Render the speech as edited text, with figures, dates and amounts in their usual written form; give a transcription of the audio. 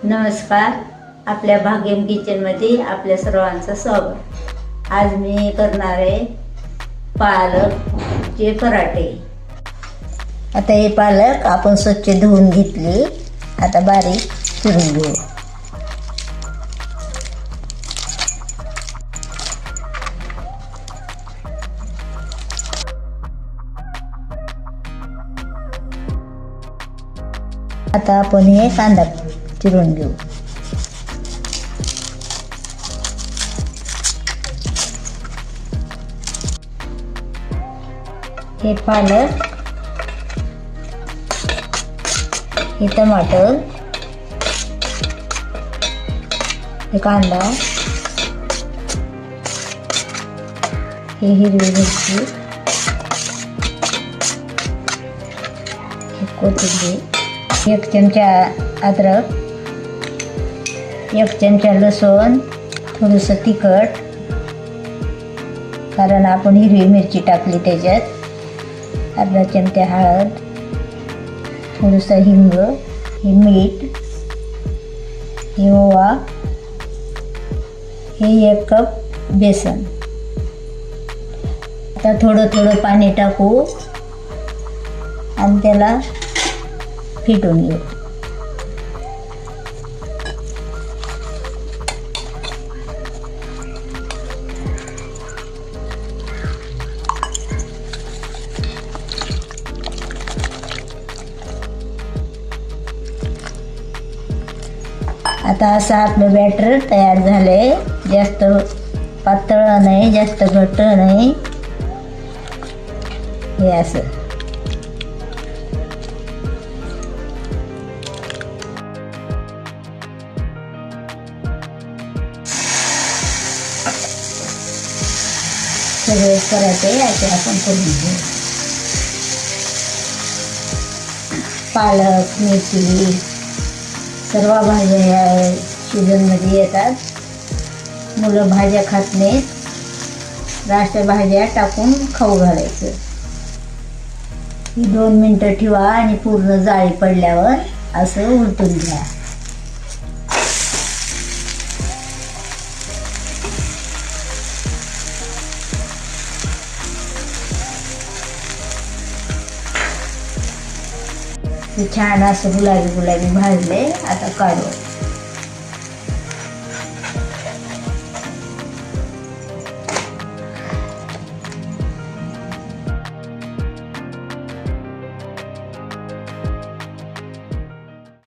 नमस्कार. आपल्या भाग्यम किचनमध्ये आपल्या सर्वांचं स्वागत. आज मी करणार आहे पालकचे पराठे. आता हे पालक आपण स्वच्छ धुवून घेतले. आता बारीक चिरून घेऊ. आता आपण हे कांदा चिरून घेऊ. हे पालक, हे टमाटर, हे कांदा, हे हिरवी मिरची, हे कोथिंबीर, 1 चमचा अद्रक, 1 चमचा लसूण, थोडंसं तिखट कारण आपण हिरवी मिरची टाकली त्याच्यात, अर्धा चमचा हळद, थोडंसं हिंग, हे मीठ, हे ओवा, हे 1 कप बेसन. आता थोडं थोडं पाणी टाकू आणि त्याला फिटून घेऊ. आता असं आपलं बॅटर तयार झालंय. जास्त पातळ नाही, जास्त घट्ट नाही, हे असं. सगळे पराठे असे आपण करून घेऊ. पालक, मेथी, सर्व भाज्या या सीझनमध्ये येतात. मुलं भाज्या खात नाहीत, राष्ट्रभाज्या टाकून खाऊ घालायचं. ही 2 मिनटं ठेवा आणि पूर्ण जाळी पडल्यावर असं उलटून घ्या. छान असं गुलाबी गुलाबी भाजले. आता काढू.